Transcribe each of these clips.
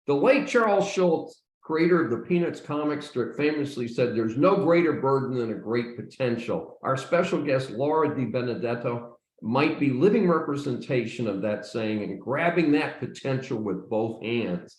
The late Charles Schulz, creator of the Peanuts comic strip, famously said, "There's no greater burden than a great potential." Our special guest, Laura DiBenedetto, might be living representation of that saying and grabbing that potential with both hands.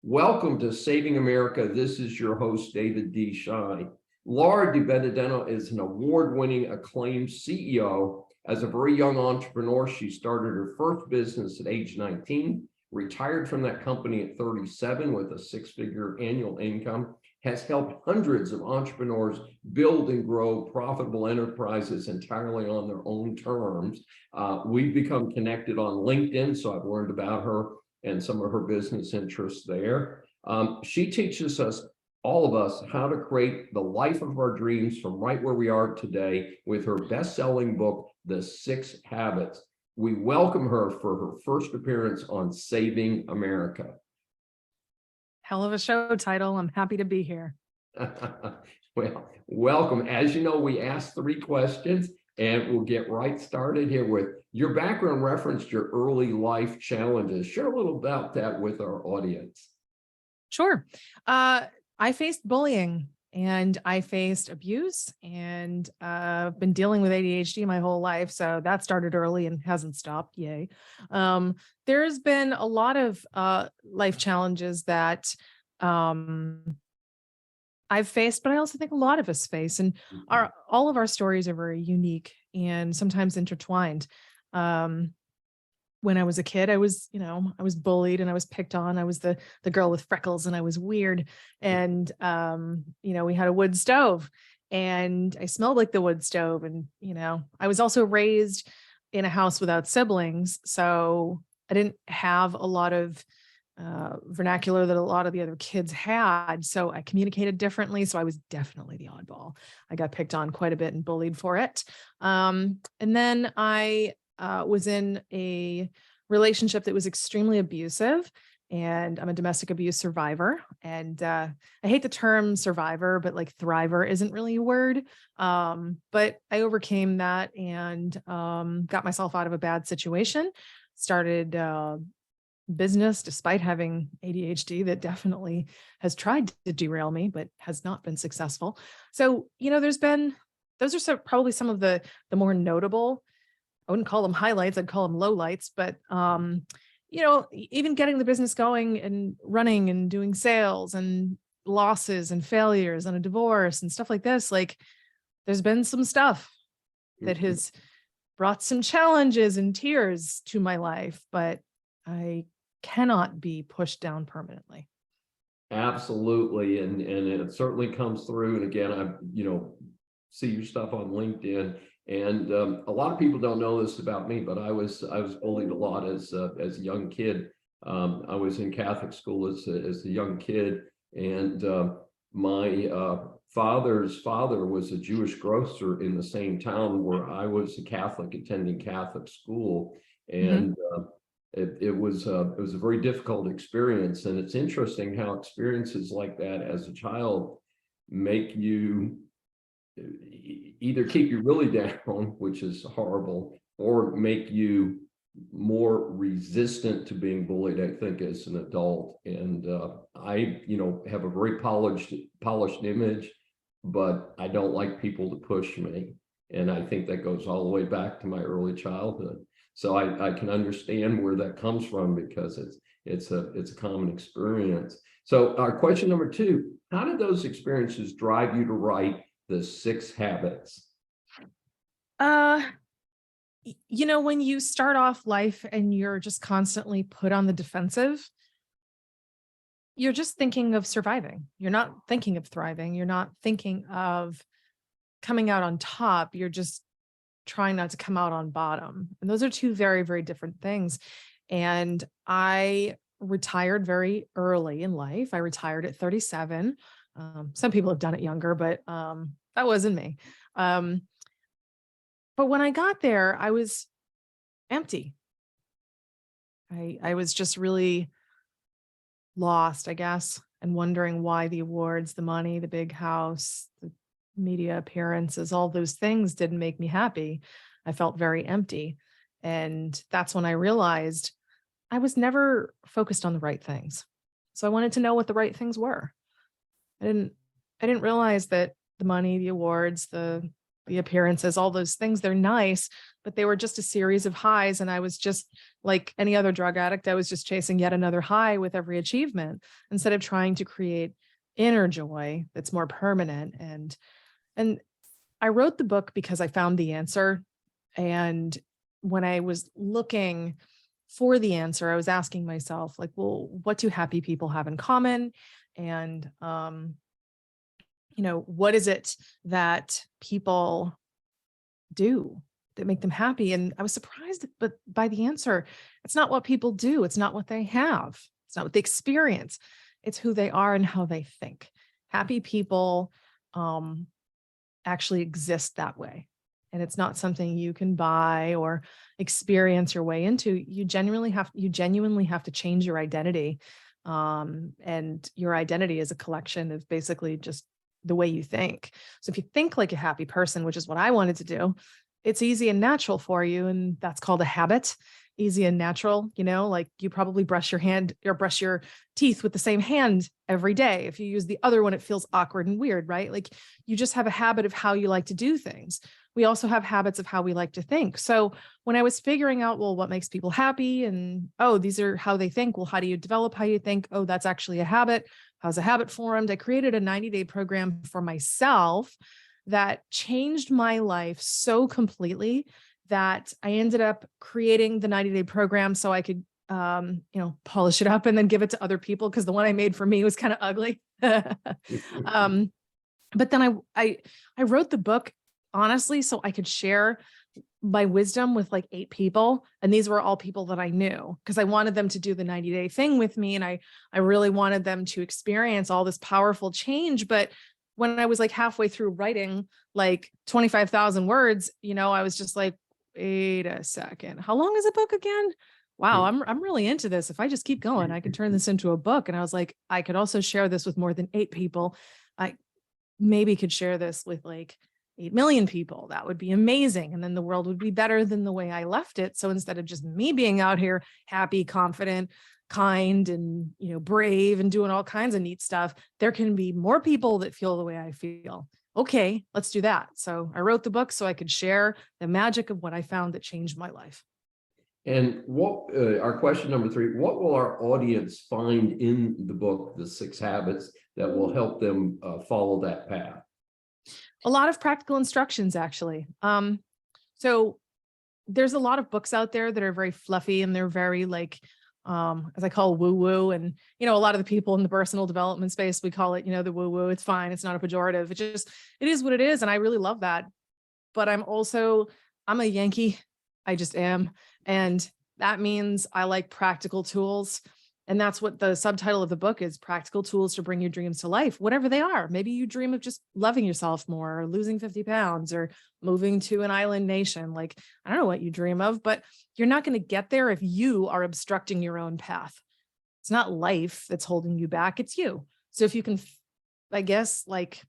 Welcome to Saving America. This is your host, David D. Schein. Laura DiBenedetto is an award-winning, acclaimed CEO. As a very young entrepreneur, she started her first business at age 19, retired from that company at 37 with a six-figure annual income, has helped hundreds of entrepreneurs build and grow profitable enterprises entirely on their own terms. We've become connected on LinkedIn, so I've learned about her and some of her business interests there. She teaches us, all of us, how to create the life of our dreams from right where we are today with her best-selling book, The 6 Habits. We welcome her for her first appearance on Saving America. Hell of a show title. I'm happy to be here. Well, welcome. As you know, we asked 3 questions, and we'll get right started here with your background referenced your early life challenges. Share a little about that with our audience. Sure. I faced bullying and I faced abuse, and I've been dealing with ADHD my whole life. So that started early and hasn't stopped. Yay. There's been a lot of life challenges that I've faced, but I also think a lot of us face, and all of our stories are very unique and sometimes intertwined. When I was a kid, I was bullied and I was picked on. I was the girl with freckles and I was weird. And, we had a wood stove and I smelled like the wood stove. And, I was also raised in a house without siblings. So I didn't have a lot of vernacular that a lot of the other kids had. So I communicated differently. So I was definitely the oddball. I got picked on quite a bit and bullied for it. And then I was in a relationship that was extremely abusive, and I'm a domestic abuse survivor. And I hate the term survivor, but like thriver isn't really a word. But I overcame that and got myself out of a bad situation, started business despite having ADHD that definitely has tried to derail me, but has not been successful. So, those are probably some of the more notable. I wouldn't call them highlights, I'd call them lowlights, but, even getting the business going and running and doing sales and losses and failures and a divorce and stuff like this, like there's been some stuff that has brought some challenges and tears to my life, but I cannot be pushed down permanently. Absolutely. And it certainly comes through. And again, I, see your stuff on LinkedIn. And a lot of people don't know this about me, but I was bullied a lot as a young kid. I was in Catholic school as a young kid, and my father's father was a Jewish grocer in the same town where I was a Catholic, attending Catholic school, and it was a very difficult experience. And it's interesting how experiences like that as a child make you either keep you really down, which is horrible, or make you more resistant to being bullied, I think, as an adult. And I, have a very polished image, but I don't like people to push me. And I think that goes all the way back to my early childhood. So I can understand where that comes from, because it's a common experience. So our question number 2, how did those experiences drive you to write The 6 Habits? When you start off life and you're just constantly put on the defensive, you're just thinking of surviving. You're not thinking of thriving. You're not thinking of coming out on top. You're just trying not to come out on bottom. And those are 2 very, very different things. And I retired very early in life. I retired at 37. Some people have done it younger, but that wasn't me. But when I got there, I was empty. I was just really lost, I guess, and wondering why the awards, the money, the big house, the media appearances, all those things didn't make me happy. I felt very empty. And that's when I realized I was never focused on the right things. So I wanted to know what the right things were. I didn't I didn't realize that the money, the awards, the appearances, all those things, they're nice, but they were just a series of highs. And I was just like any other drug addict. I was just chasing yet another high with every achievement instead of trying to create inner joy that's more permanent. And I wrote the book because I found the answer. And when I was looking for the answer, I was asking myself, like, well, what do happy people have in common? And what is it that people do that make them happy? And I was surprised but by the answer. It's not what people do. It's not what they have. It's not what they experience. It's who they are and how they think. Happy people actually exist that way. And it's not something you can buy or experience your way into. You genuinely have to change your identity. And your identity is a collection of basically just the way you think. So if you think like a happy person, which is what I wanted to do, it's easy and natural for you. And that's called a habit. Easy and natural, like you probably brush your hand or brush your teeth with the same hand every day. If you use the other one, it feels awkward and weird, right? Like you just have a habit of how you like to do things. We also have habits of how we like to think. So when I was figuring out, well, what makes people happy and, oh, these are how they think. Well, how do you develop how you think? Oh, that's actually a habit. How's a habit formed? I created a 90-day program for myself that changed my life so completely that I ended up creating the 90-day program so I could, polish it up and then give it to other people. Cause the one I made for me was kind of ugly. But then I wrote the book honestly, so I could share my wisdom with like 8 people. And these were all people that I knew because I wanted them to do the 90-day thing with me. And I really wanted them to experience all this powerful change. But when I was like halfway through writing like 25,000 words, I was just like, wait a second, how long is a book again? Wow, I'm really into this. If I just keep going, I can turn this into a book. And I was like, I could also share this with more than 8 people. I maybe could share this with like 8 million people. That would be amazing. And then the world would be better than the way I left it. So instead of just me being out here happy, confident, kind, and, brave and doing all kinds of neat stuff, there can be more people that feel the way I feel. Okay, let's do that. So I wrote the book so I could share the magic of what I found that changed my life. And what our question number 3, what will our audience find in the book, The 6 Habits, that will help them follow that path? A lot of practical instructions, actually. So there's a lot of books out there that are very fluffy and they're very like, as I call woo-woo. And, a lot of the people in the personal development space, we call it, the woo-woo. It's fine. It's not a pejorative. It is what it is. And I really love that. But I'm a Yankee. I just am. And that means I like practical tools. And that's what the subtitle of the book is: Practical Tools to Bring Your Dreams to Life, whatever they are. Maybe you dream of just loving yourself more, or losing 50 pounds, or moving to an island nation. Like, I don't know what you dream of, but you're not going to get there if you are obstructing your own path. It's not life that's holding you back. It's you. So if you can, I guess, like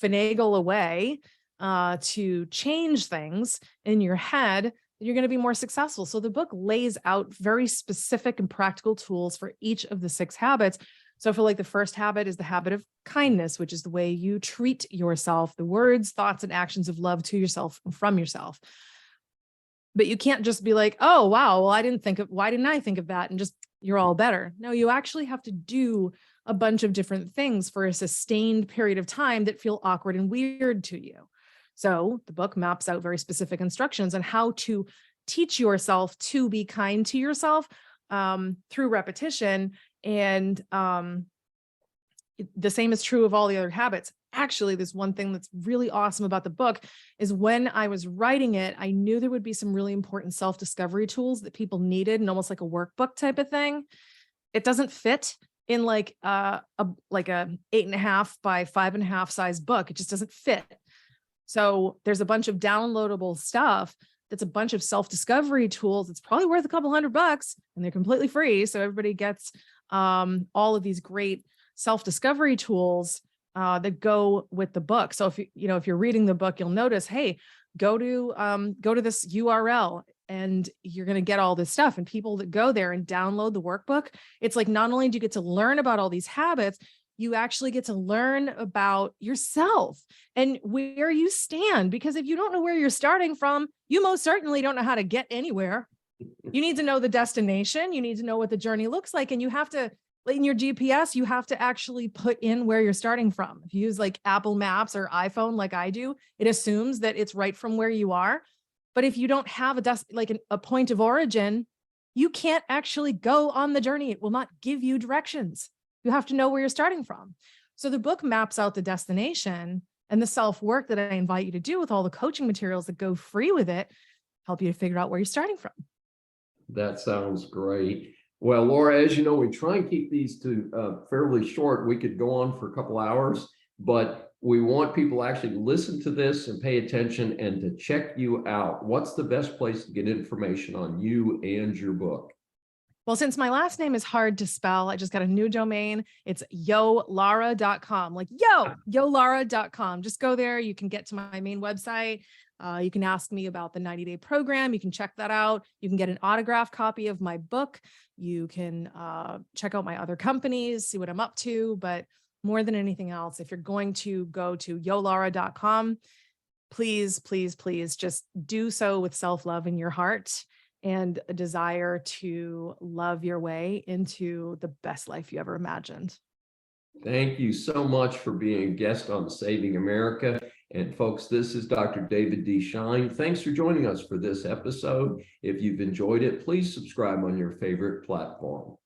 finagle away to change things in your head, you're going to be more successful. So the book lays out very specific and practical tools for each of the 6 habits. So for like the first habit is the habit of kindness, which is the way you treat yourself, the words, thoughts, and actions of love to yourself and from yourself. But you can't just be like, oh, wow, well, why didn't I think of that? And just, you're all better. No, you actually have to do a bunch of different things for a sustained period of time that feel awkward and weird to you. So the book maps out very specific instructions on how to teach yourself to be kind to yourself through repetition. And the same is true of all the other habits. Actually, there's one thing that's really awesome about the book is when I was writing it, I knew there would be some really important self-discovery tools that people needed, and almost like a workbook type of thing. It doesn't fit in like a 8.5 by 5.5 size book. It just doesn't fit. So there's a bunch of downloadable stuff that's a bunch of self-discovery tools. It's probably worth a couple $100 and they're completely free. So everybody gets all of these great self-discovery tools that go with the book. So if you're reading the book, you'll notice, hey, go to this URL and you're going to get all this stuff. And people that go there and download the workbook, it's like, not only do you get to learn about all these habits, you actually get to learn about yourself and where you stand. Because if you don't know where you're starting from, you most certainly don't know how to get anywhere. You need to know the destination. You need to know what the journey looks like. And you have to, in your GPS, you have to actually put in where you're starting from. If you use like Apple Maps or iPhone, like I do, it assumes that it's right from where you are. But if you don't have a point of origin, you can't actually go on the journey. It will not give you directions. You have to know where you're starting from. So the book maps out the destination, and the self-work that I invite you to do with all the coaching materials that go free with it help you to figure out where you're starting from. That sounds great. Well, Laura, as you know, we try and keep these to fairly short. We could go on for a couple hours, but we want people to actually listen to this and pay attention and to check you out. What's the best place to get information on you and your book? Well, since my last name is hard to spell, I just got a new domain. It's yolara.com, like yolara.com. Just go there. You can get to my main website. You can ask me about the 90-day program. You can check that out. You can get an autographed copy of my book. You can check out my other companies, see what I'm up to. But more than anything else, if you're going to go to yolara.com, please, please, please just do so with self-love in your heart and a desire to love your way into the best life you ever imagined. Thank you so much for being a guest on Saving America. And folks, this is Dr. David D. Schein. Thanks for joining us for this episode. If you've enjoyed it, please subscribe on your favorite platform.